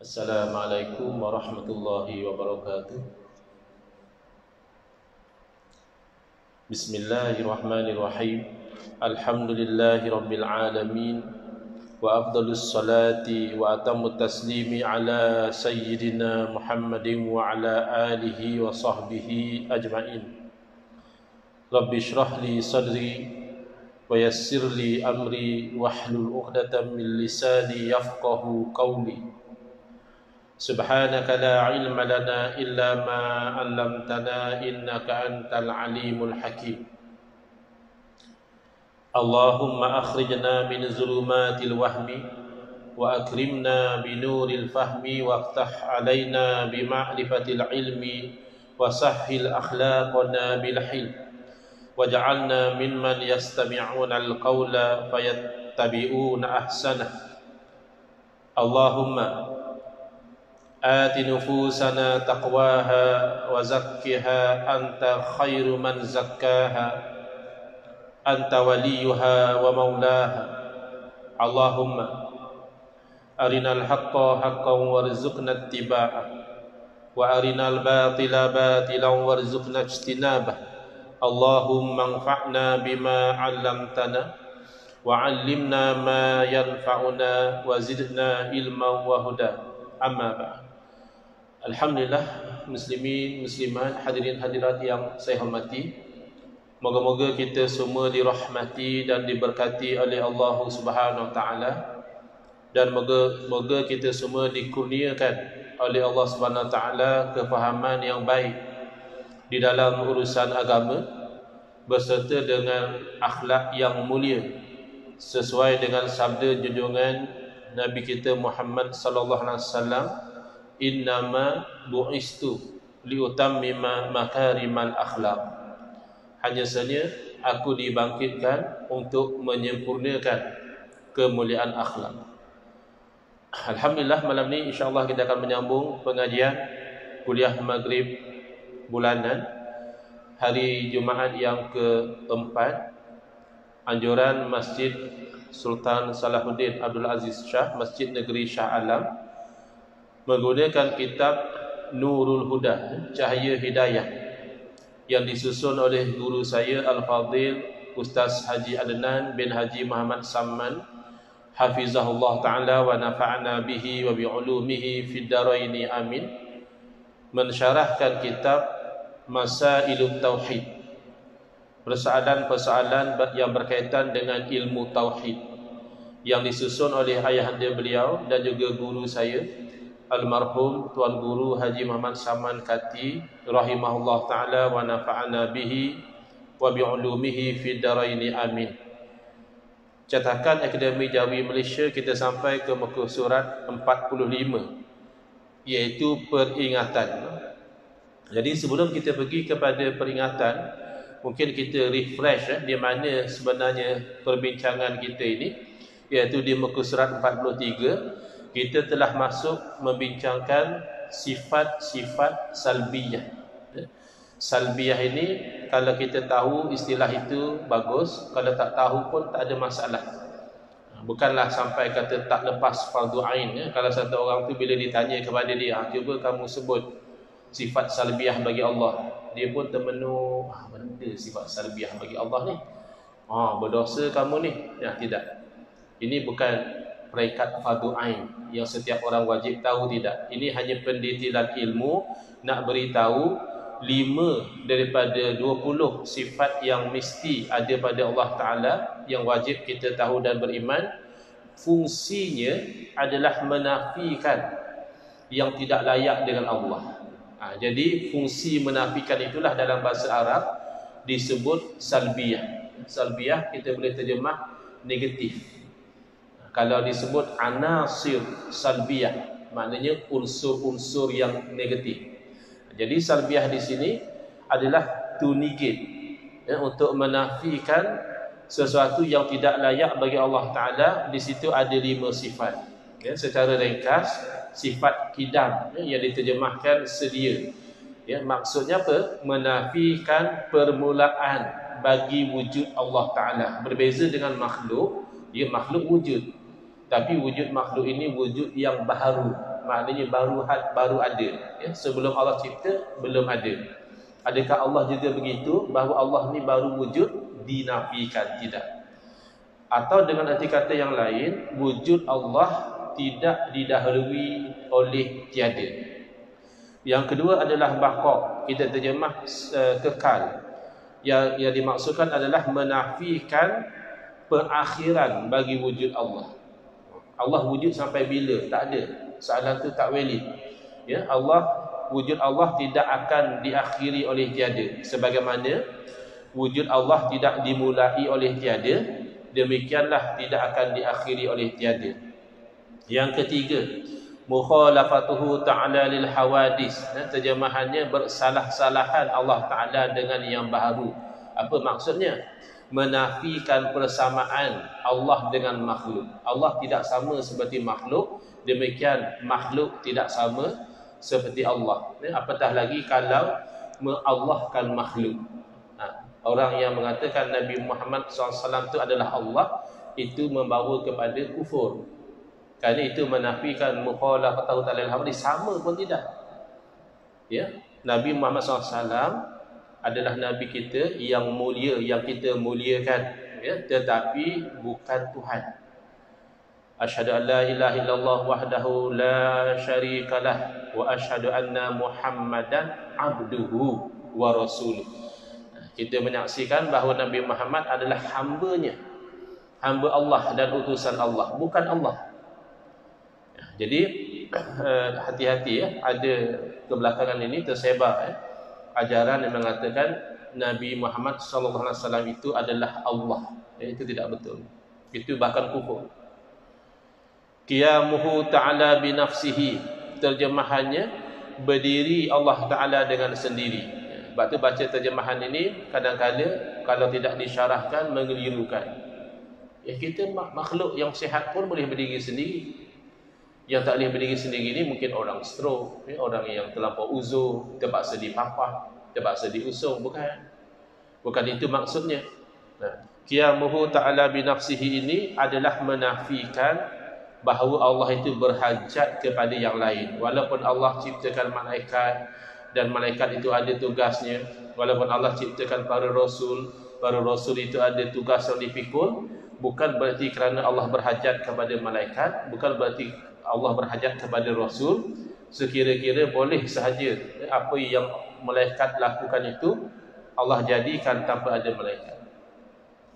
Assalamualaikum warahmatullahi wabarakatuh. Bismillahirrahmanirrahim. Alhamdulillahi rabbil alamin. Wa afdalus salati wa atammut taslimi ala sayyidina Muhammadin wa ala alihi wa sahbihi ajma'in. Rabbi shrah li sadri wa yassir li amri wahlul 'uqdatam min lisani yafqahu qawli. Subhanaka la ilma lana illa ma 'allamtana innaka antal alimul hakim. Allahumma akhrijna min zulumatil wahmi wa akrimna binuril fahmi waftah alaina bima'rifatil ilmi wa sahhil akhlaqana bil hilm waj'alna mimman yastami'una al-qawla fayattabi'una ahsanah. Allahumma آت نفوسنا تقواها وزكها أنت خير من زكاها أنت وليها ومولاها. اللهم أرنا الحق حقا وارزقنا اتباعه وأرنا الباطل باطلا وارزقنا اجتنابه. اللهم انفعنا بما علمتنا وعلمنا ما ينفعنا وزدنا علما وهدى. أما بعد. Alhamdulillah, muslimin, muslimat, hadirin hadirat yang saya hormati. Moga-moga kita semua dirahmati dan diberkati oleh Allah Subhanahu Wa Taala, dan moga kita semua dikurniakan oleh Allah Subhanahu Wa Taala kefahaman yang baik di dalam urusan agama berserta dengan akhlak yang mulia sesuai dengan sabda junjungan Nabi kita Muhammad sallallahu alaihi wasallam, innama bu'istu liutammima makarimal akhlak. Hanya saja aku dibangkitkan untuk menyempurnakan kemuliaan akhlak. Alhamdulillah, malam ni insya-Allah kita akan menyambung pengajian kuliah maghrib bulanan hari Jumaat yang keempat, anjuran Masjid Sultan Salahuddin Abdul Aziz Shah, Masjid Negeri Shah Alam, menggunakan kitab Nurul Huda, Cahaya Hidayah, yang disusun oleh guru saya Al-Fadhil Ustaz Haji Adnan bin Haji Muhammad Samman, hafizahullah ta'ala wa nafa'na bihi wa bi'ulumihi fid daraini amin. Mensyarahkan kitab Masailut Tauhid, persoalan-persoalan yang berkaitan dengan ilmu tauhid, yang disusun oleh ayahanda beliau dan juga guru saya almarhum Tuan Guru Haji Muhammad Saman Kati rahimahullah ta'ala wa nafa'ana bihi wa bi'ulumihi fid daraini amin. Cetakan Akademi Jawi Malaysia, kita sampai ke muka surat 45, iaitu peringatan. Jadi sebelum kita pergi kepada peringatan, mungkin kita refresh di mana sebenarnya perbincangan kita ini, iaitu di muka surat 43 kita telah masuk membincangkan sifat-sifat salbiyah. Salbiyah ini kalau kita tahu istilah itu bagus, kalau tak tahu pun tak ada masalah. Bukanlah sampai kata tak lepas fardu ain. Kalau satu orang tu bila ditanya kepada dia, cuba kamu sebut sifat salbiyah bagi Allah, dia pun termenung, benda sifat salbiyah bagi Allah ni, berdosa kamu ni. Ya, tidak. Ini bukan peringkat fardu ain yang setiap orang wajib tahu, tidak. Ini hanya pendetailan ilmu, nak beritahu 5 daripada 20 sifat yang mesti ada pada Allah Ta'ala, yang wajib kita tahu dan beriman. Fungsinya adalah menafikan yang tidak layak dengan Allah. Jadi fungsi menafikan itulah dalam bahasa Arab disebut salbiyah. Salbiyah kita boleh terjemah negatif. Kalau disebut anasir salbiyah, maknanya unsur-unsur yang negatif. Jadi salbiyah di sini adalah to negate, untuk menafikan sesuatu yang tidak layak bagi Allah Ta'ala. Di situ ada 5 sifat. Secara ringkas, sifat kidam, yang diterjemahkan sedia. Maksudnya apa? Menafikan permulaan bagi wujud Allah Ta'ala. Berbeza dengan makhluk, dia makhluk wujud, tapi wujud makhluk ini wujud yang baharu, maknanya baru ada. Ya, sebelum Allah cipta belum ada. Adakah Allah juga begitu, bahawa Allah ni baru wujud? Dinafikan, tidak. Atau dengan arti kata yang lain, wujud Allah tidak didahului oleh tiada. Yang kedua adalah baqa, kita terjemah kekal. Yang dimaksudkan adalah menafikan perakhiran bagi wujud Allah. Allah wujud sampai bila? Tak ada. Soalan tu tak valid. Ya, wujud Allah tidak akan diakhiri oleh tiada. Sebagaimana wujud Allah tidak dimulai oleh tiada, demikianlah tidak akan diakhiri oleh tiada. Yang ketiga, mukhalafatuhu ta'ala lil hawadis. Terjemahannya bersalah-salahan Allah Ta'ala dengan yang baharu. Apa maksudnya? Menafikan persamaan Allah dengan makhluk. Allah tidak sama seperti makhluk, demikian makhluk tidak sama seperti Allah. Apatah lagi kalau mengallahkan makhluk. Orang yang mengatakan Nabi Muhammad SAW itu adalah Allah, itu membawa kepada kufur. Kerana itu menafikan mukhalafatahu ta'ala al-hawadis, sama pun tidak. Ya, Nabi Muhammad SAW adalah Nabi kita yang mulia, yang kita muliakan, ya, tetapi bukan Tuhan. Asyhadu an la ilaha illallah wahdahu la syarikalah wa asyhadu anna Muhammadan abduhu wa rasuluh. Kita menyaksikan bahawa Nabi Muhammad adalah hamba-Nya, hamba Allah dan utusan Allah, bukan Allah. Jadi hati-hati ya, ada kebelakangan ini tersebar ajaran yang mengatakan Nabi Muhammad SAW itu adalah Allah. Itu tidak betul. Itu bahkan kufur. Qiyamuhu ta'ala binafsihi, terjemahannya berdiri Allah Ta'ala dengan sendiri. Sebab tu baca terjemahan ini kadang-kadang kalau tidak disyarahkan mengelirukan. Ya, kita makhluk yang sihat pun boleh berdiri sendiri. Yang tak boleh berdiri sendiri ni mungkin orang stroke, ya, orang yang terlampau uzur, terpaksa dipapah, terpaksa diusung, bukan itu maksudnya. Qiyamuhu ta'ala binafsihi ini adalah menafikan bahawa Allah itu berhajat kepada yang lain. Walaupun Allah ciptakan malaikat dan malaikat itu ada tugasnya, walaupun Allah ciptakan para rasul itu ada tugas yang dipikul, bukan berarti kerana Allah berhajat kepada malaikat, bukan berarti Allah berhajat kepada rasul. Sekira-kira boleh sahaja apa yang malaikat lakukan itu Allah jadikan tanpa ada malaikat.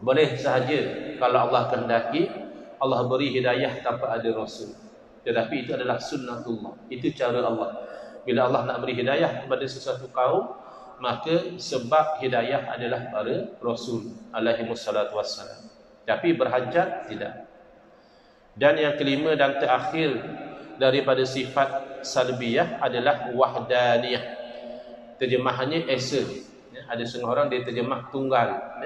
Boleh sahaja kalau Allah kehendaki Allah beri hidayah tanpa ada rasul. Tetapi itu adalah sunnatullah. Itu cara Allah. Bila Allah nak beri hidayah kepada sesuatu kaum, maka sebab hidayah adalah para rasul alaihi wassalatu wassalam. Tapi berhajat tidak. Dan yang kelima dan terakhir daripada sifat salbiyah adalah wahdaniyah. Terjemahannya esa. Ada setengah orang dia terjemah tunggal.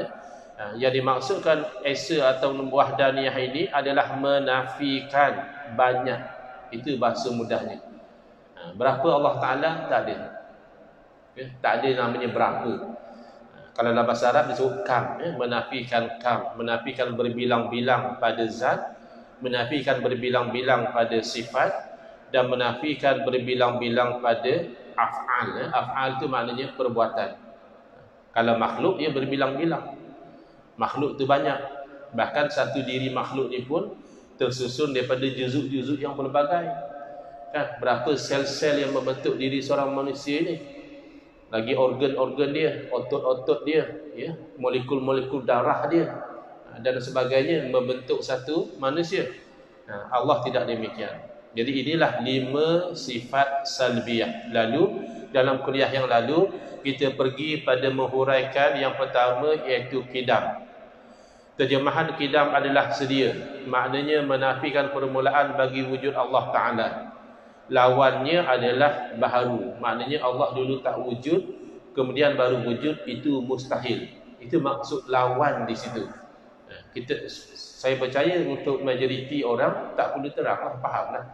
Yang dimaksudkan esa atau wahdaniyah ini adalah menafikan banyak. Itu bahasa mudahnya. Berapa Allah Ta'ala? Tak ada. Tak ada namanya berapa. Kalau dalam bahasa Arab disebut kam. Menafikan kam. Menafikan berbilang-bilang pada zat, menafikan berbilang-bilang pada sifat, dan menafikan berbilang-bilang pada af'al. Af'al itu maknanya perbuatan. Kalau makhluk, ia berbilang-bilang. Makhluk tu banyak. Bahkan satu diri makhluk ni pun tersusun daripada juzuk-juzuk yang pelbagai. Kan? Berapa sel-sel yang membentuk diri seorang manusia ni. Lagi organ-organ dia, otot-otot dia, ya, molekul-molekul darah dia, dan sebagainya membentuk satu manusia. Allah tidak demikian. Jadi inilah 5 sifat salbiyah. Lalu dalam kuliah yang lalu kita pergi pada menghuraikan yang pertama, iaitu qidam. Terjemahan qidam adalah sedia. Maknanya menafikan permulaan bagi wujud Allah Ta'ala. Lawannya adalah baharu. Maknanya Allah dulu tak wujud, kemudian baru wujud, itu mustahil. Itu maksud lawan di situ. Saya percaya untuk majoriti orang tak perlu terang, fahamlah.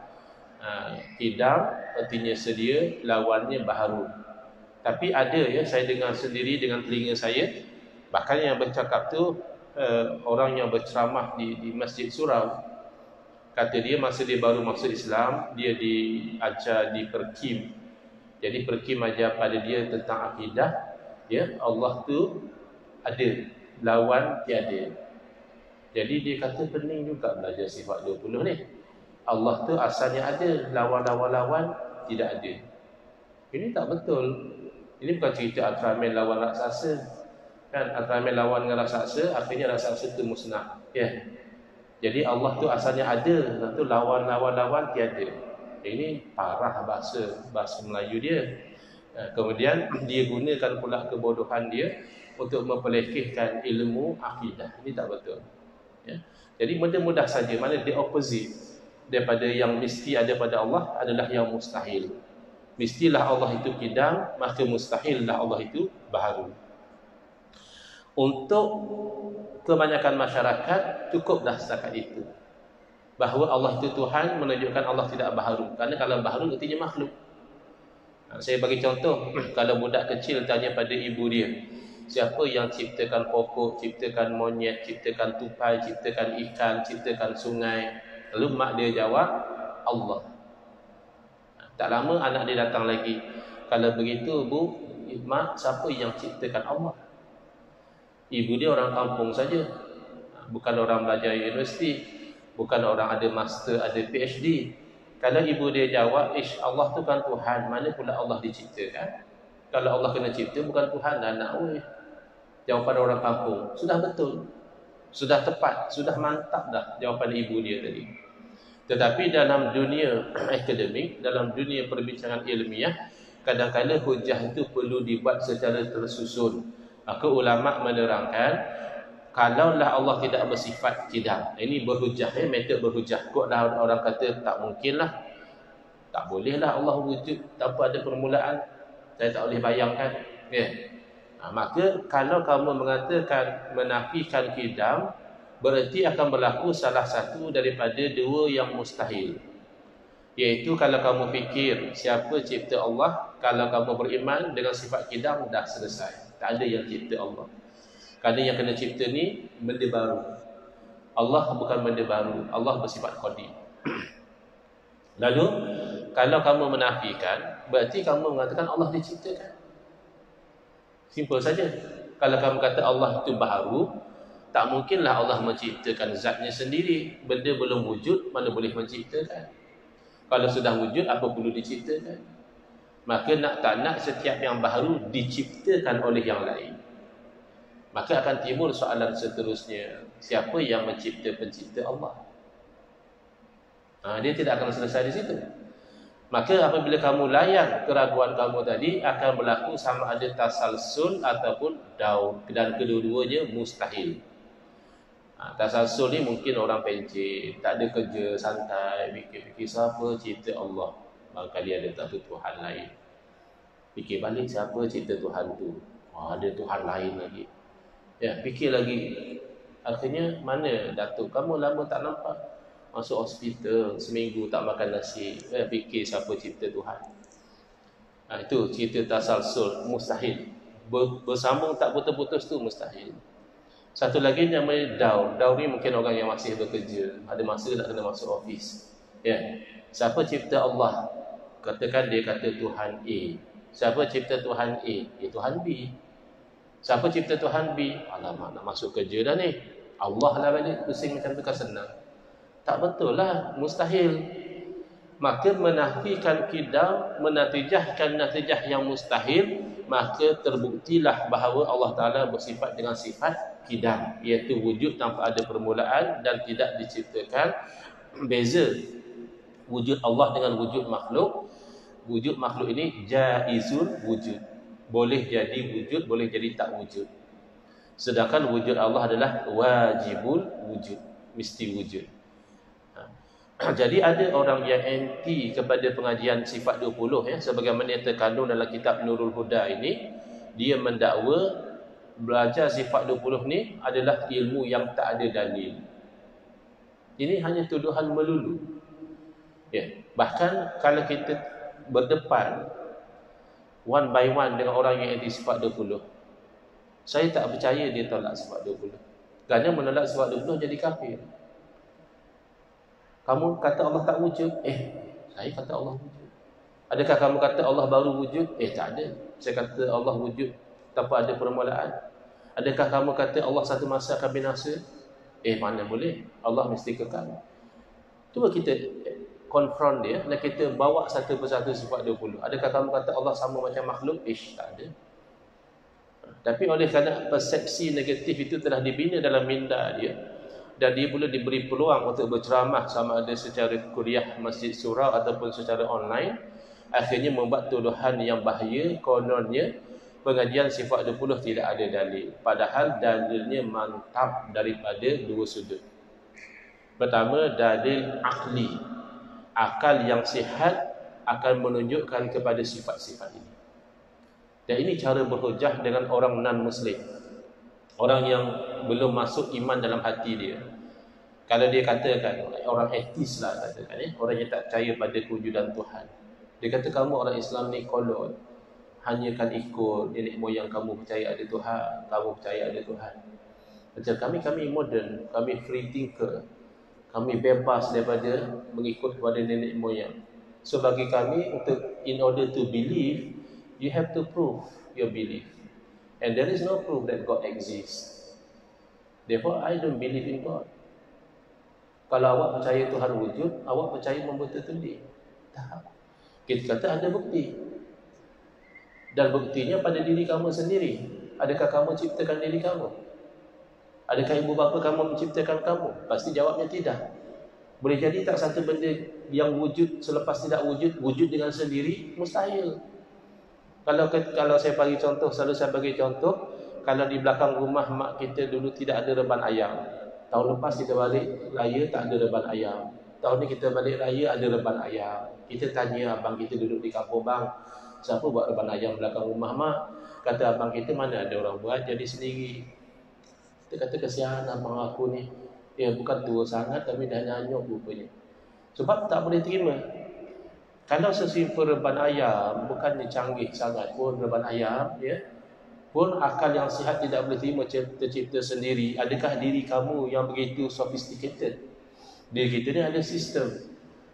Qidam artinya sedia, lawannya baharu. Tapi ada ya, saya dengar sendiri dengan telinga saya, bahkan yang bercakap tu orang yang berceramah di Masjid Surau. Kata dia masa dia baru masuk Islam, dia diajar di Perkim. Jadi Perkim ajar pada dia tentang akidah, ya, Allah tu ada, lawan tiada. Jadi dia kata pening juga belajar sifat 20 ni. Allah tu asalnya ada, lawan-lawan tidak ada. Ini tak betul. Ini bukan cerita Ultraman lawan raksasa. Kan Ultraman lawan dengan raksasa, akhirnya raksasa tu musnah. Ya. Jadi Allah tu asalnya ada, tu lawan tiada. Ini parah bahasa Melayu dia. Kemudian dia gunakan pula kebodohan dia untuk mempelekehkan ilmu akidah. Ini tak betul. Ya. Jadi benda mudah saja, mana the opposite daripada yang mesti ada pada Allah adalah yang mustahil. Mestilah Allah itu kidam, maka mustahillah Allah itu baharu. Untuk kebanyakan masyarakat cukuplah setakat itu, bahawa Allah itu Tuhan, menunjukkan Allah tidak baharu. Kerana kalau baharu artinya makhluk. Saya bagi contoh, kalau budak kecil tanya pada ibu dia, siapa yang ciptakan pokok, ciptakan monyet, ciptakan tupai, ciptakan ikan, ciptakan sungai? Lalu mak dia jawab, Allah. Tak lama anak dia datang lagi, kalau begitu bu, mak, siapa yang ciptakan Allah? Ibu dia orang kampung saja, bukan orang belajar universiti, bukan orang ada master, ada PhD. Kalau ibu dia jawab, Allah tu kan Tuhan, mana pula Allah diciptakan? Kalau Allah kena cipta, bukan Tuhan dah nak. Jawapan orang kampung sudah betul, sudah tepat, sudah mantap dah jawapan ibu dia tadi. Tetapi dalam dunia akademik, dalam dunia perbincangan ilmiah, kadang-kadang hujah itu perlu dibuat secara tersusun. Maka ulama menerangkan, kalaulah Allah tidak bersifat kidam, ini berhujah, metod berhujah. Kok dah orang kata tak mungkinlah, tak bolehlah Allah wujud tanpa ada permulaan, saya tak boleh bayangkan, ya. Maka kalau kamu mengatakan menafikan kidam, berarti akan berlaku salah satu daripada dua yang mustahil. Iaitu kalau kamu fikir siapa cipta Allah, kalau kamu beriman dengan sifat kidam, dah selesai. Tak ada yang cipta Allah. Kerana yang kena cipta ni benda baru. Allah bukan benda baru, Allah bersifat qadim. Lalu kalau kamu menafikan, berarti kamu mengatakan Allah diciptakan. Simple saja. Kalau kamu kata Allah itu baharu, tak mungkinlah Allah menciptakan zatnya sendiri. Benda belum wujud, mana boleh menciptakan. Kalau sudah wujud, apa perlu diciptakan? Maka nak tak nak, setiap yang baharu diciptakan oleh yang lain. Maka akan timbul soalan seterusnya, siapa yang mencipta pencipta Allah? Dia tidak akan selesai di situ. Maka apabila kamu layan keraguan kamu tadi, akan berlaku sama ada tasalsul ataupun daun, dan kedua-duanya mustahil. Tasalsul ni mungkin orang pencet, tak ada kerja, santai, fikir-fikir siapa cipta Allah. Barangkali ada satu Tuhan lain. Fikir balik, siapa cipta Tuhan tu? Ada Tuhan lain lagi. Ya, fikir lagi. Akhirnya mana Datuk? Kamu lama tak nampak. Masuk hospital, seminggu tak makan nasi. Fikir siapa cipta Tuhan. Itu cerita tasalsul, mustahil. Bersambung tak putus-putus tu mustahil. Satu lagi namanya daur. Daur ni mungkin orang yang masih bekerja, ada masa nak kena masuk office. Ya. Siapa cipta Allah? Katakan dia kata Tuhan A. Siapa cipta Tuhan A? Tuhan B. Siapa cipta Tuhan B? Alamak, nak masuk kerja dah ni. Allah lah balik, pusing macam tu kan senang. Tak betul lah, mustahil. Maka menafikan kidam, menatijahkan natijah yang mustahil, maka terbuktilah bahawa Allah Ta'ala bersifat dengan sifat kidam, iaitu wujud tanpa ada permulaan dan tidak diciptakan. Beza wujud Allah dengan wujud makhluk. Wujud makhluk ini jaizul wujud, boleh jadi wujud, boleh jadi tak wujud. Sedangkan wujud Allah adalah wajibul wujud, mesti wujud. Jadi ada orang yang anti kepada pengajian sifat 20 ya, sebagaimana yang terkandung dalam kitab Nurul Huda ini. Dia mendakwa belajar sifat 20 ni adalah ilmu yang tak ada dalil. Ini hanya tuduhan melulu. Ya, bahkan kalau kita berdepan one by one dengan orang yang anti sifat 20, saya tak percaya dia tolak sifat 20. Kerana menolak sifat 20 jadi kafir. Kamu kata Allah tak wujud. Saya kata Allah wujud. Adakah kamu kata Allah baru wujud? Tak ada. Saya kata Allah wujud tanpa ada permulaan. Adakah kamu kata Allah satu masa akan binasa? Mana boleh. Allah mesti kekal. Cuba kita confront dia dan kita bawa satu persatu sifat 20. Adakah kamu kata Allah sama macam makhluk? Tak ada. Tapi oleh kerana persepsi negatif itu telah dibina dalam minda dia, dan dia boleh diberi peluang untuk berceramah sama ada secara kuliah masjid surau ataupun secara online, akhirnya membuat tuduhan yang bahaya. Kononnya pengajian sifat 20 tidak ada dalil, padahal dalilnya mantap daripada dua sudut. Pertama, dalil akli. Akal yang sihat akan menunjukkan kepada sifat-sifat ini. Dan ini cara berhujah dengan orang non-Muslim, orang yang belum masuk iman dalam hati dia. Kalau dia katakan, orang etis lah katakan, orang yang tak percaya pada kewujudan Tuhan, dia kata kamu orang Islam ni kolot, hanya kan ikut nenek moyang kamu percaya ada Tuhan, kamu percaya ada Tuhan. Macam kami modern, kami free thinker, kami bebas daripada mengikut kepada nenek moyang. So bagi kami, in order to believe, you have to prove your belief. And there is no proof that God exists. Therefore, I don't believe in God. Kalau awak percaya Tuhan wujud, awak percaya membetul-betul. Tak. Kita kata ada bukti. Dan buktinya pada diri kamu sendiri. Adakah kamu ciptakan diri kamu? Adakah ibu bapa kamu menciptakan kamu? Pasti jawabnya tidak. Boleh jadi tak satu benda yang wujud selepas tidak wujud, wujud dengan sendiri? Mustahil. Kalau saya bagi contoh, selalu saya bagi contoh, kalau di belakang rumah mak kita dulu tidak ada reban ayam. Tahun lepas kita balik raya tak ada reban ayam. Tahun ni kita balik raya ada reban ayam. Kita tanya abang kita duduk di kampung, bang, siapa buat reban ayam belakang rumah mak? Kata abang kita, mana ada orang buat, jadi sendiri. Kita kata kesian abang aku ni. Bukan tua sangat tapi dah nyanyuk rupanya. Sebab tak boleh terima. Kalau sesimpel reban ayam, bukannya canggih sangat pun reban ayam, pun akal yang sihat tidak boleh terima tercipta sendiri. Adakah diri kamu yang begitu sophisticated? Diri kita ni ada sistem.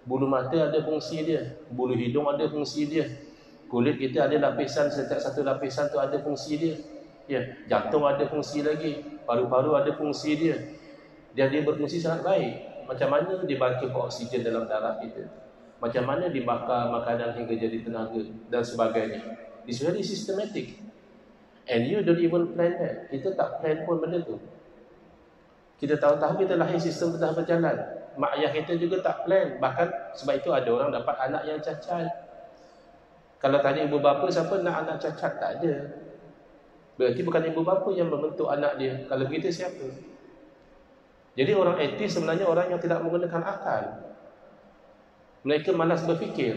Bulu mata ada fungsi dia, bulu hidung ada fungsi dia, kulit kita ada lapisan, setiap satu lapisan tu ada fungsi dia. Jantung ada fungsi lagi, paru-paru ada fungsi dia. Dan dia berfungsi sangat baik. Macam mana dibantu oksigen dalam darah kita? Macam mana dibakar makanan hingga jadi tenaga dan sebagainya. It's very systematic. And you don't even plan that. Kita tak plan pun benda tu. Kita tahu-tahu kita lahir sistem dah berjalan. Mak ayah kita juga tak plan. Bahkan sebab itu ada orang dapat anak yang cacat. Kalau tanya ibu bapa, siapa nak anak cacat? Tak ada. Berarti bukan ibu bapa yang membentuk anak dia. Kalau begitu siapa? Jadi orang etis sebenarnya orang yang tidak menggunakan akal. Mereka malas berfikir.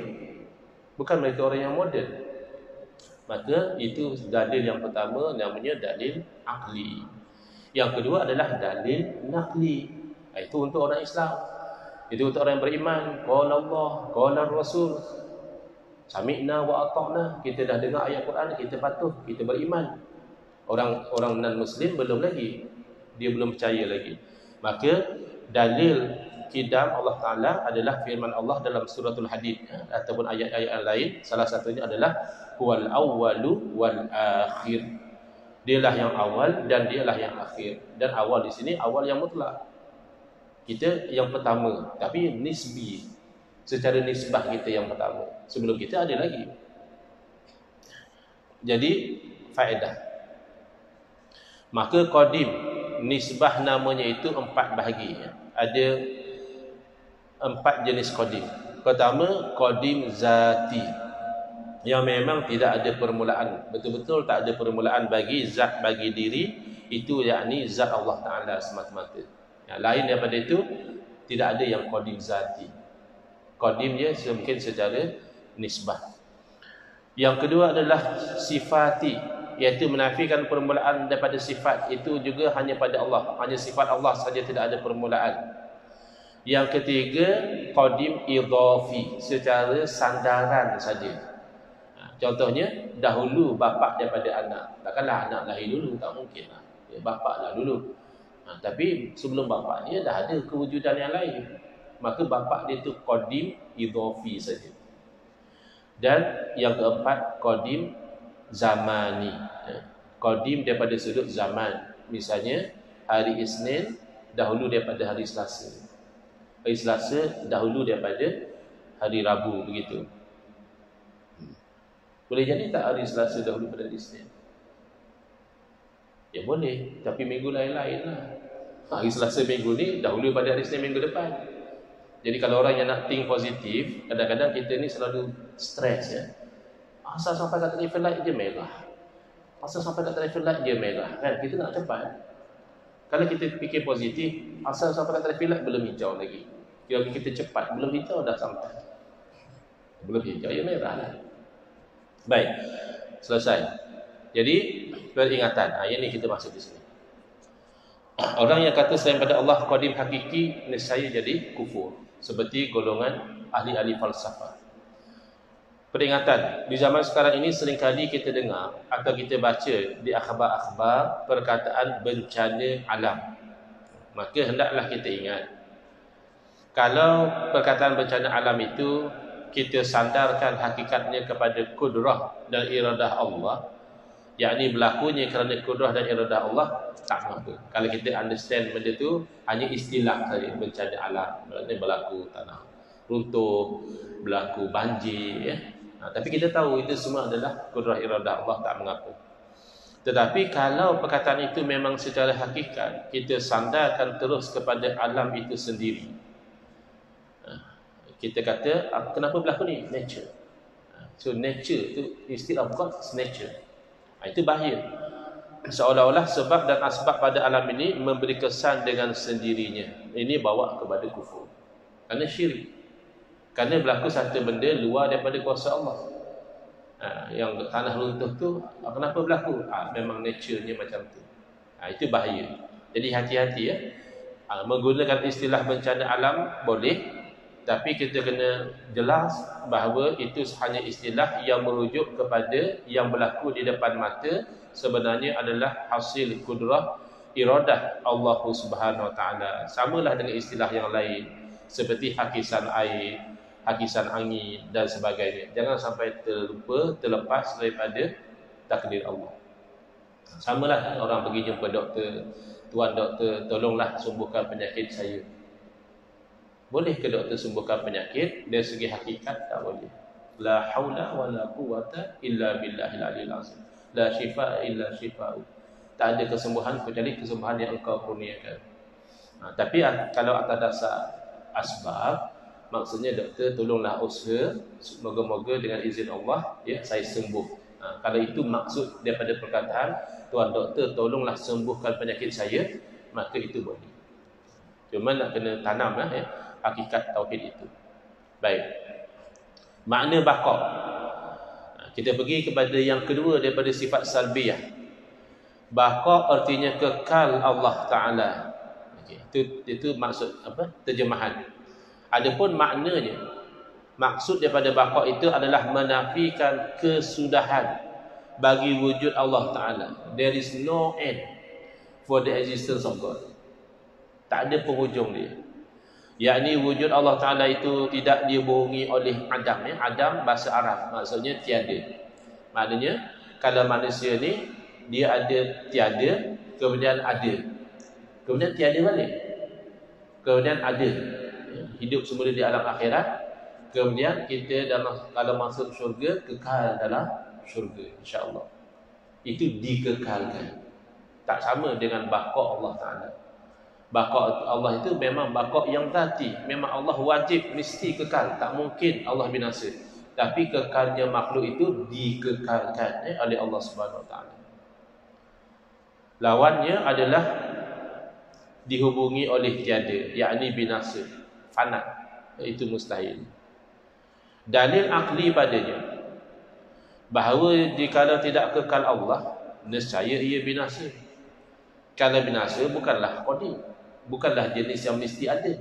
Bukan mereka orang yang moden. Maka itu dalil yang pertama, namanya dalil akli. Yang kedua adalah dalil nakli. Itu untuk orang Islam. Itu untuk orang yang beriman. Qala Allah, qala Rasul. Sami'na wa ata'na. Kita dah dengar ayat Quran, kita patuh, kita beriman. Orang non-Muslim belum lagi. Dia belum percaya lagi. Maka dalil kidam Allah Ta'ala adalah firman Allah dalam suratul Hadid ataupun ayat-ayat yang lain. Salah satunya adalah huwal awwalu wal akhir. Dialah yang awal dan dialah yang akhir. Dan awal di sini awal yang mutlak. Kita yang pertama, tapi nisbi. Secara nisbah kita yang pertama. Sebelum kita ada lagi. Jadi faedah. Maka qadim, nisbah namanya itu 4 bahagi. Ada 4 jenis qadim. Pertama, qadim zati, yang memang tidak ada permulaan. Betul-betul tak ada permulaan bagi zat, bagi diri. Itu yakni zat Allah Ta'ala semata-mata. Yang lain daripada itu, tidak ada yang qadim zati. Qadim dia mungkin secara nisbah. Yang kedua adalah sifati, iaitu menafikan permulaan daripada sifat. Itu juga hanya pada Allah. Hanya sifat Allah saja tidak ada permulaan. Yang ketiga, qadim idhafi, secara sandaran saja. Contohnya, dahulu bapa daripada anak. Takkanlah anak lahir dulu, tak mungkin lah. Bapa lah dulu. Tapi sebelum bapa dia dah ada kewujudan yang lain. maka bapa dia tu qadim idhafi saja. Dan yang keempat qadim zamani. Qadim daripada sudut zaman. Misalnya hari Isnin dahulu daripada hari Selasa. Hari Selasa dahulu daripada hari Rabu, begitu. Boleh jadi tak hari Selasa dahulu pada hari Isnin? Ya boleh, tapi minggu lain-lain lah. Hari Selasa minggu ni dahulu pada hari Isnin minggu depan. Jadi kalau orang yang nak think positif, kadang-kadang kita ni selalu stres ya. Asal sampai kat traffic light dia merah. Asal sampai kat traffic light dia merah. Kan kita nak cepat. Kalau kita fikir positif, asal sampai kat traffic light belum hijau lagi. Kalau kita cepat, belum hijau dah sampai. Belum hijau ya merah lah. Baik. Selesai. Jadi peringatan. Yang ni kita masuk di sini. Orang yang kata selain pada Allah qadim hakiki, nescaya jadi kufur. Seperti golongan ahli-ahli falsafah. Peringatan. Di zaman sekarang ini seringkali kita dengar atau kita baca di akhbar-akhbar perkataan bencana alam. Maka hendaklah kita ingat, kalau perkataan bencana alam itu kita sandarkan hakikatnya kepada kudrah dan iradah Allah, yakni berlakunya kerana kudrah dan iradah Allah, tak apa. Kalau kita understand benda tu hanya istilah saja, bencana alam, maknanya berlaku tanah runtuh, berlaku banjir ya. Tapi kita tahu itu semua adalah kudrah iradah Allah, tak mengapa. Tetapi kalau perkataan itu memang secara hakikat kita sandarkan terus kepada alam itu sendiri, kita kata kenapa berlaku ni? Nature. So nature tu istilah God is nature. Itu bahaya. Seolah-olah sebab dan asbab pada alam ini memberi kesan dengan sendirinya. Ini bawa kepada kufur. Kerana syirik. Kerana berlaku satu benda luar daripada kuasa Allah. Yang tanah runtuh tu kenapa berlaku? Memang nature-nya macam tu. Itu bahaya. Jadi hati-hati ya. Menggunakan istilah bencana alam boleh, tapi kita kena jelas bahawa itu hanya istilah yang merujuk kepada yang berlaku di depan mata, sebenarnya adalah hasil kudrah iradah Allah Subhanahu Wa Taala. Samalah dengan istilah yang lain seperti hakisan air, hakisan angin dan sebagainya. Jangan sampai terlepas daripada takdir Allah. Samalah kan orang pergi jumpa doktor, tuan doktor, tolonglah sembuhkan penyakit saya. Boleh ke doktor sembuhkan penyakit? Dari segi hakikat tak boleh. La haula wa la quwata illa billahil aliyil azim. La shifa illa shifa'u. Tak ada kesembuhan kecuali kesembuhan yang engkau kurniakan. Tapi kalau atas dasar asbab, maksudnya doktor tolonglah usaha, moga-moga dengan izin Allah ya saya sembuh. Kalau itu maksud daripada perkataan tuan doktor tolonglah sembuhkan penyakit saya, maka itu boleh. Cuma nak kena tanamlah ya hakikat tauhid itu. Baik. Makna baqa. Kita pergi kepada yang kedua daripada sifat salbiyah. Baqa artinya kekal Allah Taala. Okey, itu maksud apa? Terjemahan. Adapun maknanya, maksud daripada baqa itu adalah menafikan kesudahan bagi wujud Allah Taala. There is no end for the existence of God. Tak ada penghujung dia. Yakni wujud Allah Ta'ala itu tidak dibohongi oleh Adam ya. Adam bahasa Arab maksudnya tiada. Maknanya kalau manusia ni dia ada tiada, kemudian ada, kemudian tiada balik, kemudian ada, hidup semula di alam akhirat, kemudian kita kalau masuk syurga kekal dalam syurga insya-Allah. Itu dikekalkan. Tak sama dengan baqa Allah Ta'ala. Baqa Allah itu memang baqa yang zati. Memang Allah wajib mesti kekal. Tak mungkin Allah binasa. Tapi kekalnya makhluk itu dikekalkan oleh Allah Subhanahu Wa Taala. Lawannya adalah dihubungi oleh tiada, yakni binasa, fana. Itu mustahil. Dalil akli padanya bahawa jika tidak kekal Allah, nescaya ia binasa. Kalau binasa bukanlah qadim, bukanlah jenis yang mesti ada.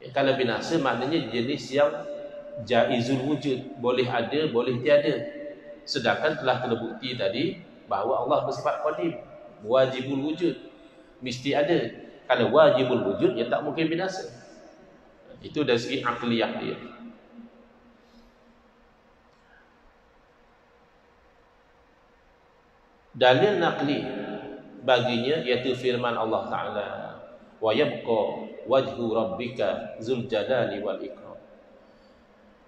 Kalau binasa maknanya jenis yang jaizul wujud, boleh ada, boleh tiada. Sedangkan telah terbukti tadi bahawa Allah bersifat qadim, wajibul wujud, mesti ada. Kalau wajibul wujud, ya tak mungkin binasa. Itu dari segi akliyah dia. Dalil naqli baginya iaitu firman Allah Ta'ala, wa yabqa wajhu rabbika zul jalali wal ikram.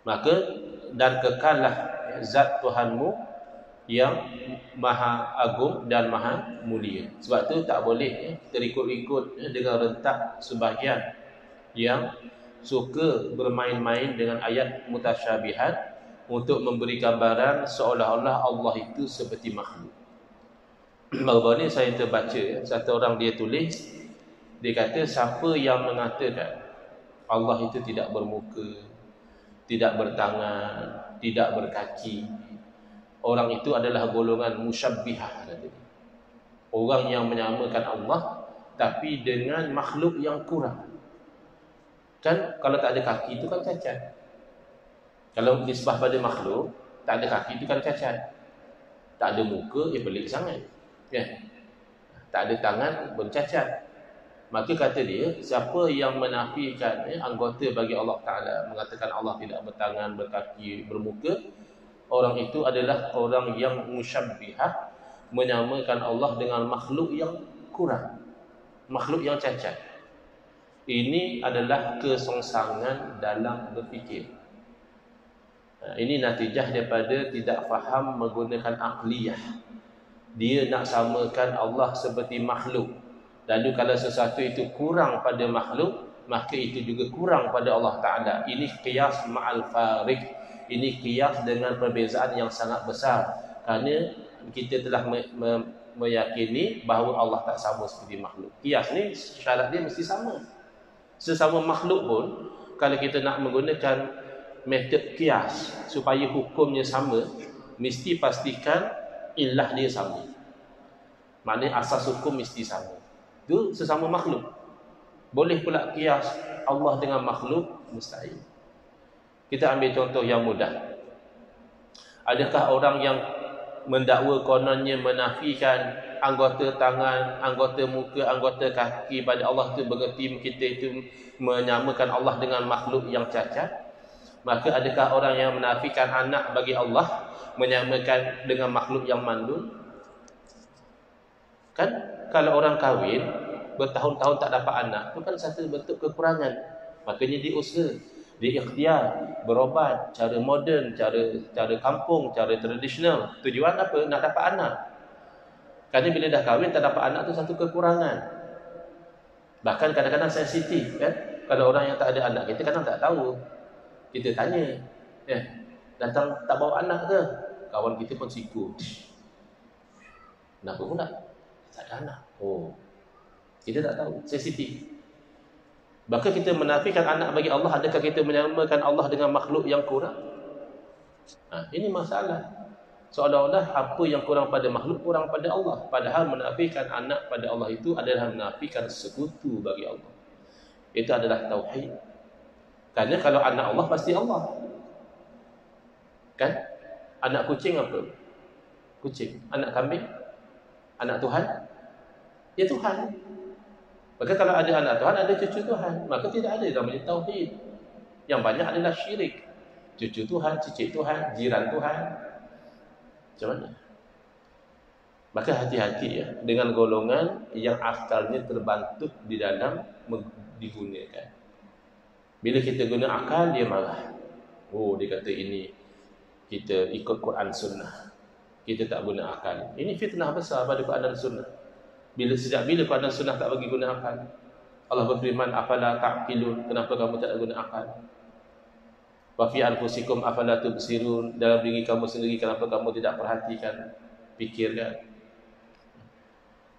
Maka dan kekallah zat Tuhanmu yang maha agung dan maha mulia. Sebab tu tak boleh terikut-ikut dengan rentak sebahagian yang suka bermain-main dengan ayat mutasyabihat untuk memberi gambaran seolah-olah Allah itu seperti makhluk. Baru-baru ni saya terbaca, satu orang dia tulis, dia kata siapa yang mengatakan Allah itu tidak bermuka, tidak bertangan, tidak berkaki, orang itu adalah golongan musyabbihah. Orang yang menyamakan Allah tapi dengan makhluk yang kurang. Kan kalau tak ada kaki itu kan cacat. Kalau nisbah pada makhluk, tak ada kaki itu kan cacat. Tak ada muka, pelik sangat. Kan? Tak ada tangan pun cacat. Maka kata dia, siapa yang menafikan anggota bagi Allah Ta'ala, mengatakan Allah tidak bertangan, berkaki, bermuka, orang itu adalah orang yang musyabbihah, menyamakan Allah dengan makhluk yang kurang, makhluk yang cacat. Ini adalah kesongsangan dalam berfikir. Ini natijah daripada tidak faham menggunakan akliyah. Dia nak samakan Allah seperti makhluk. Lalu kalau sesuatu itu kurang pada makhluk, maka itu juga kurang pada Allah Ta'ala. Ini qiyas ma'al farik. Ini qiyas dengan perbezaan yang sangat besar. Kerana kita telah meyakini bahawa Allah tak sama seperti makhluk. Qiyas ni syarat dia mesti sama. Sesama makhluk pun, kalau kita nak menggunakan metode qiyas supaya hukumnya sama, mesti pastikan illah dia sama. Maknanya asas hukum mesti sama. Itu sesama makhluk. Boleh pula qiyas Allah dengan makhluk? Mustahil. Kita ambil contoh yang mudah. Adakah orang yang mendakwa kononnya menafikan anggota tangan, anggota muka, anggota kaki pada Allah itu bererti kita itu menyamakan Allah dengan makhluk yang cacat? Maka adakah orang yang menafikan anak bagi Allah menyamakan dengan makhluk yang mandul? Kan kalau orang kahwin bertahun-tahun tak dapat anak, itu kan satu bentuk kekurangan. Makanya dia usaha, dia ikhtiar, berobat, cara moden, cara kampung, cara tradisional. Tujuan apa? Nak dapat anak. Kerana bila dah kahwin tak dapat anak tu satu kekurangan. Bahkan kadang-kadang sensitif kan. Kalau orang yang tak ada anak, kita kadang tak tahu. Kita tanya, datang tak bawa anak ke? Kawan kita pun siku. Kenapa pula? Tak ada anak. Oh, kita tak tahu, sensitif. Maka kita menafikan anak bagi Allah. Adakah kita menyamakan Allah dengan makhluk yang kurang? Ini masalah. Seolah-olah apa yang kurang pada makhluk, kurang pada Allah. Padahal menafikan anak pada Allah itu adalah menafikan sekutu bagi Allah. Itu adalah tauhid. Kerana kalau anak Allah, pasti Allah. Kan? Anak kucing apa? Kucing. Anak kambing? Anak Tuhan? Ya Tuhan. Maka kalau ada anak Tuhan, ada cucu Tuhan. Maka tidak ada namanya tauhid. Yang banyak adalah syirik. Cucu Tuhan, cicit Tuhan, jiran Tuhan. Macam mana? Maka hati-hati ya dengan golongan yang akalnya terbantuk di dalam digunakan. Bila kita guna akal, dia marah. Oh, dia kata ini kita ikut Quran Sunnah. Kita tak guna akal. Ini fitnah besar pada Quran dan Sunnah. Sejak bila Quran dan Sunnah tak bagi guna akal? Allah berfirman, afala ta'qilun, kenapa kamu tak guna akal? Wa fi anfusikum afala tubsirun, dalam diri kamu sendiri kenapa kamu tidak perhatikan, fikirkan.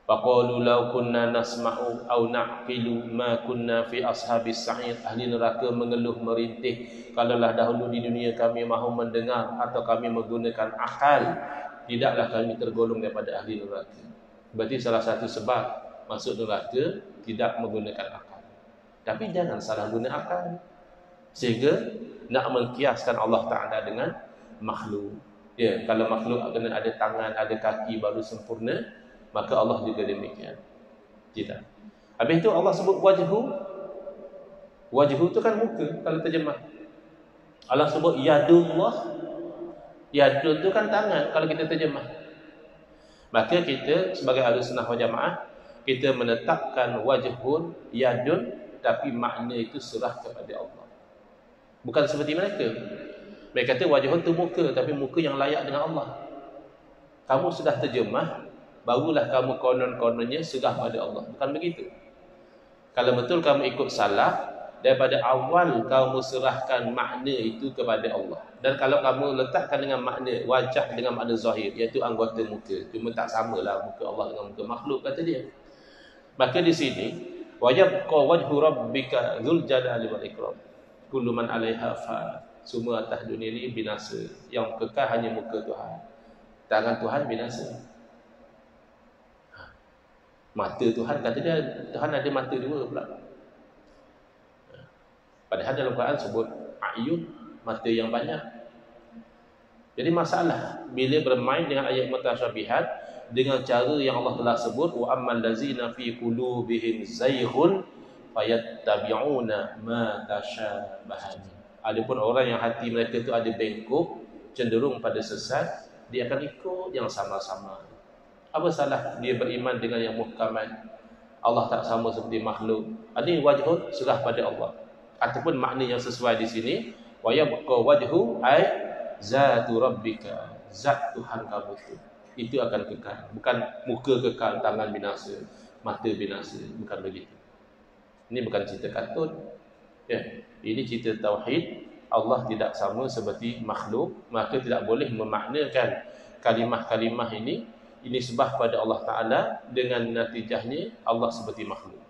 Faqalu law kunna nasma'u aw na'qilu ma kunna fi ashabis sa'ir. Ahli neraka mengeluh merintih, kalaulah dahulu di dunia kami mahu mendengar atau kami menggunakan akal, tidaklah kami tergolong daripada ahli neraka. Berarti salah satu sebab masuk neraka tidak menggunakan akal. Tapi jangan salah guna akal sehingga nak mengkiaskan Allah Ta'ala dengan makhluk. Ya, kalau makhluk kena ada tangan, ada kaki baru sempurna, maka Allah juga demikian. Tidak. Habis itu Allah sebut wajhu. Wajhu tu kan muka kalau terjemah. Allah sebut yadullah. Yadun tu kan tangan kalau kita terjemah. Maka kita sebagai Ahlussunnah wal Jamaah, kita menetapkan wajhun, yadun, tapi makna itu serah kepada Allah. Bukan seperti mereka. Mereka kata wajhun tu muka, tapi muka yang layak dengan Allah. Kamu sudah terjemah, barulah kamu konon-kononnya serah pada Allah. Bukan begitu. Kalau betul kamu ikut salah, daripada awal kamu serahkan makna itu kepada Allah. Dan kalau kamu letakkan dengan makna wajah dengan makna zahir, iaitu anggota muka, cuma tak samalah muka Allah dengan muka makhluk, kata dia. Maka di sini wajabqa wajhu rabbika dzul jalali wal ikram. Kullu man 'alaiha fan. Semua atas dunia ini binasa. Yang kekal hanya muka Tuhan. Tangan Tuhan binasa. Mata Tuhan, kata dia, Tuhan ada mata dua pula. Padahal dalam Quran sebut ayun, mata yang banyak. Jadi masalah bila bermain dengan ayat mutasyabihat dengan cara yang Allah telah sebut, wa ammal ladzina fi qulubihim zayghun fayattabi'una ma tasyabaha. Adapun orang yang hati mereka itu ada bengkok, cenderung pada sesat, dia akan ikut yang sama-sama. Apa salah dia beriman dengan yang muhkamat? Allah tak sama seperti makhluk. Ini wajhun serah pada Allah. Ataupun makna yang sesuai di sini, wa yabqa wajhu ay zatu rabbika, zat Tuhan kamu itu akan kekal. Bukan muka kekal, tangan binasa, mata binasa, bukan begitu. Ini bukan cerita kartun. Ya, ini cerita tauhid. Allah tidak sama seperti makhluk, maka tidak boleh memaknakan kalimah-kalimah ini sebah pada Allah Ta'ala dengan natijahnya Allah seperti makhluk.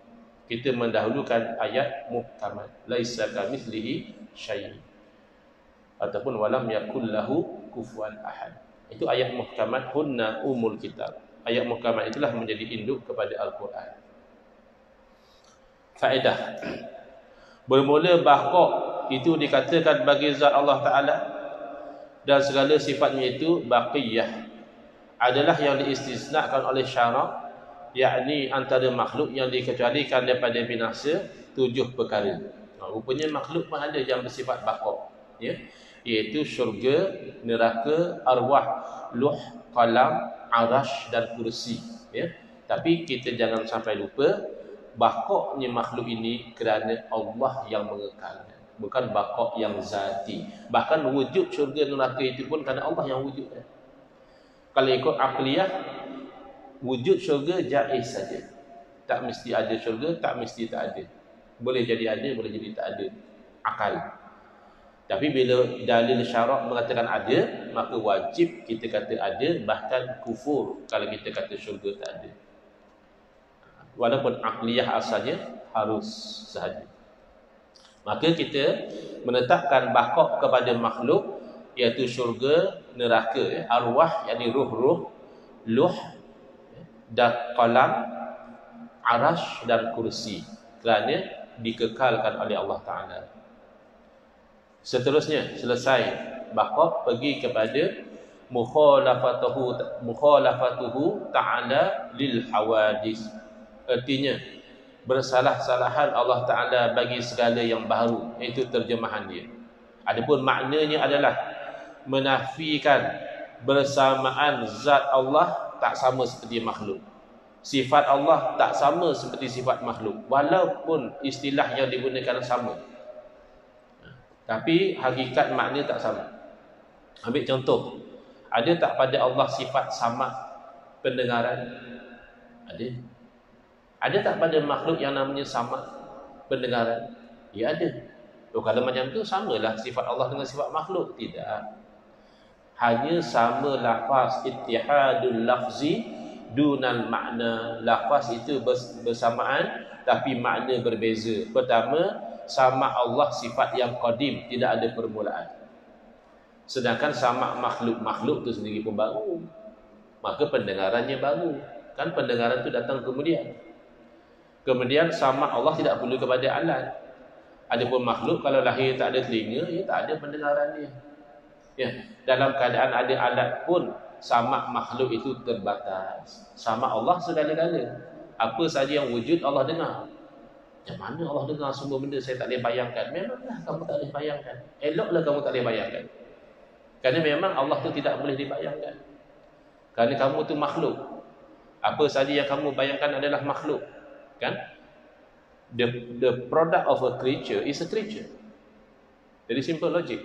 Kita mendahulukan ayat muhkamat, laisa kamitslihi syai', ataupun walam yakul lahu kufuwan ahad. Itu ayat muhkamat, hunna umul kitab. Ayat muhkamat itulah menjadi induk kepada Al-Quran. Faedah. Bermula bahqa itu dikatakan bagi zat Allah Ta'ala, dan segala sifatnya itu baqiyah, adalah yang diistisnakan oleh syarak, yakni antara makhluk yang dikecualikan daripada binasa 7 perkara. Rupanya makhluk pun ada yang bersifat baqa, ya, iaitu syurga, neraka, arwah, luh, qalam, arash dan kursi, ya. Tapi kita jangan sampai lupa baqa'nya makhluk ini kerana Allah yang mengekalkan, bukan baqa' yang zati. Bahkan wujud syurga neraka itu pun kerana Allah yang wujudkan. Kalau ikut akliyah, wujud syurga jaiz saja. Tak mesti ada syurga, tak mesti tak ada. Boleh jadi ada, boleh jadi tak ada. Akal. Tapi bila dalil syarak mengatakan ada, maka wajib kita kata ada, bahkan kufur kalau kita kata syurga tak ada. Walaupun akliyah asalnya harus sahaja. Maka kita menetapkan baqa' kepada makhluk, iaitu syurga, neraka, arwah, yakni ruh-ruh, luh, dan qalam, arash dan kursi, kerana dikekalkan oleh Allah Ta'ala. Seterusnya, selesai baqa', pergi kepada mukhalafatuhu ta'ala lil hawadis. Artinya bersalah-salahan Allah Ta'ala bagi segala yang baru. Itu terjemahan dia. Adapun maknanya adalah menafikan bersamaan zat Allah tak sama seperti makhluk. Sifat Allah tak sama seperti sifat makhluk, walaupun istilah yang digunakan sama, tapi hakikat makna tak sama. Ambil contoh, ada tak pada Allah sifat sama pendengaran? Ada. Ada tak pada makhluk yang namanya sama pendengaran? Ya ada. Kalau macam tu samalah sifat Allah dengan sifat makhluk? Tidak. Hanya sama lafaz, ittihadul lafzi dunal makna. Lafaz itu bersamaan tapi makna berbeza. Pertama, sama Allah sifat yang qadim, tidak ada permulaan. Sedangkan sama makhluk tu sendiri pun baru, maka pendengarannya baru. Kan pendengaran tu datang kemudian. Kemudian sama Allah tidak perlu kepada alat. Adapun makhluk kalau lahir tak ada telinga, ya tak ada pendengaran dia. Ya, dalam keadaan ada alat pun sama makhluk itu terbatas. Sama Allah segala-gala. Apa saja yang wujud Allah dengar. Macam mana Allah dengar semua benda saya tak boleh bayangkan? Memanglah kamu tak boleh bayangkan. Eloklah kamu tak boleh bayangkan. Kerana memang Allah tu tidak boleh dibayangkan. Kerana kamu tu makhluk. Apa saja yang kamu bayangkan adalah makhluk. Kan? The product of a creature is a creature. Jadi simple logic.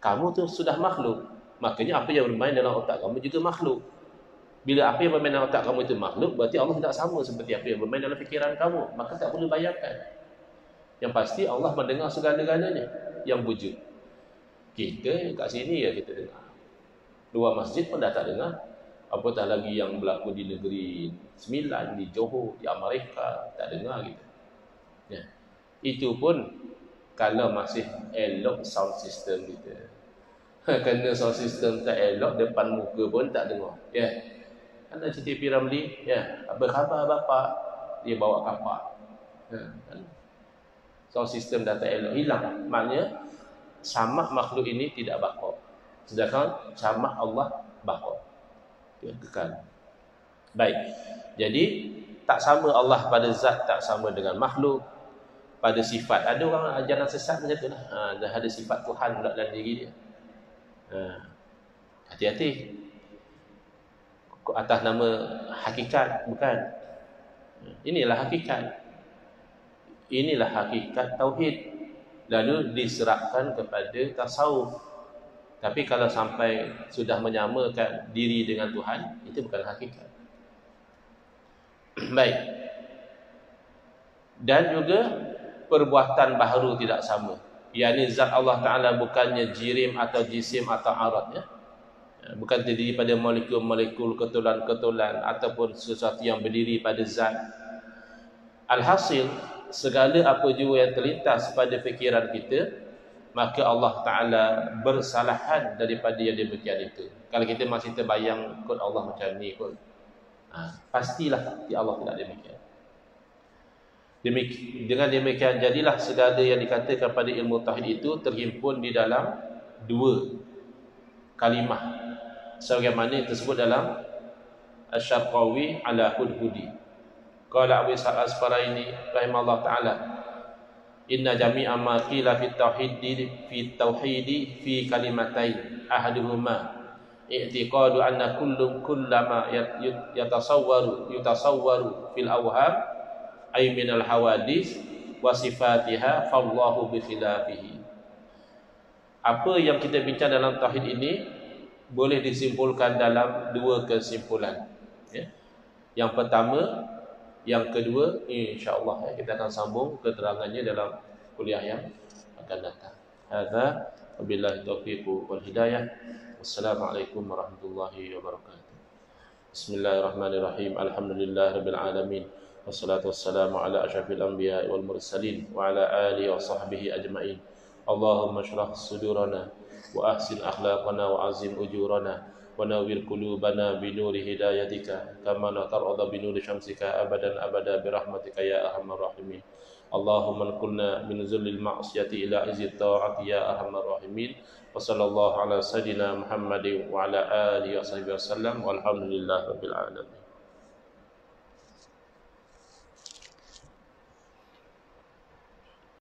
Kamu tu sudah makhluk. Makanya apa yang bermain dalam otak kamu juga makhluk. Bila apa yang bermain dalam otak kamu itu makhluk, berarti Allah tidak sama seperti apa yang bermain dalam fikiran kamu. Maka tak boleh bayangkan. Yang pasti Allah mendengar segala-galanya yang wujud. Kita kat sini ya kita dengar. Luar masjid pun dah tak dengar. Apatah lagi yang berlaku di negeri Sembilan, di Johor, di Amerika, tak dengar kita. Ya. Itu pun kalau masih elok sound system kita. Kerana sound system tak elok, depan muka pun tak dengar. Ya. Kan Siti P. Ramli, ya, apa khabar bapak? Dia bawa kapak. Kan? Sound system dah tak elok, hilang. Maknanya samak makhluk ini tidak baqa. Sedangkan samak Allah baqa. Dia kekal. Baik. Jadi tak sama Allah pada zat, tak sama dengan makhluk. Pada sifat, ada orang ajaran sesat macam tu lah. Dah ada sifat Tuhan pula dalam diri dia. Hati-hati. Atas nama hakikat, bukan. Inilah hakikat. Inilah hakikat tauhid. Lalu diserahkan kepada tasawuf. Tapi kalau sampai sudah menyamakan diri dengan Tuhan, itu bukan hakikat. Baik. Dan juga perbuatan baharu tidak sama. Yakni zat Allah Ta'ala bukannya jirim atau jisim atau arad, ya. Bukan terdiri pada molekul-molekul, ketulan-ketulan ataupun sesuatu yang berdiri pada zat. Alhasil, segala apa juga yang terlintas pada fikiran kita, maka Allah Ta'ala bersalahan daripada yang demikian itu. Kalau kita masih terbayang kot Allah macam ni kot, pastilah Allah tidak demikian. Dengan demikian jadilah segala yang dikatakan pada ilmu tauhid itu terhimpun di dalam dua kalimah sebagaimana tersebut dalam Asy-Syarqawi ala Hudhudi. Qala Abu Ishaq Asfaraini rahimahullah taala, inna jami'a ma qila fi tauhidi fi kalimatain ahaduhuma i'tiqadu anna kullama yutasawwaru fil awham ay minal hawadis wa sifatiha fallahu bi khilafihi. Apa yang kita bincang dalam tauhid ini boleh disimpulkan dalam dua kesimpulan, ya. Yang pertama, yang kedua, insya-Allah kita akan sambung keterangannya dalam kuliah yang akan datang. Hadza wabillahi taufiq wal hidayah. Wassalamualaikum warahmatullahi wabarakatuh. Bismillahirrahmanirrahim. Alhamdulillahirabbil alamin. Wassalatu wassalamu ala asyrafil anbiya'i wal mursalin wa ala alihi wa sahbihi ajma'in. Allahumma shrah sudurana wa ahsin akhlaqana wa azim ujurana wa nawwir qulubana bi nuri hidayatika kama la tarada bi nuri syamsika abadan abada bi rahmatika ya arhamar rahimin. Allahumma qulna min zullil ma'siyati ila izzi ta'ati ya arhamar rahimin. Wa sallallahu ala sayidina Muhammadin wa ala alihi wa sahbihi wasallam walhamdulillahirabbil alamin.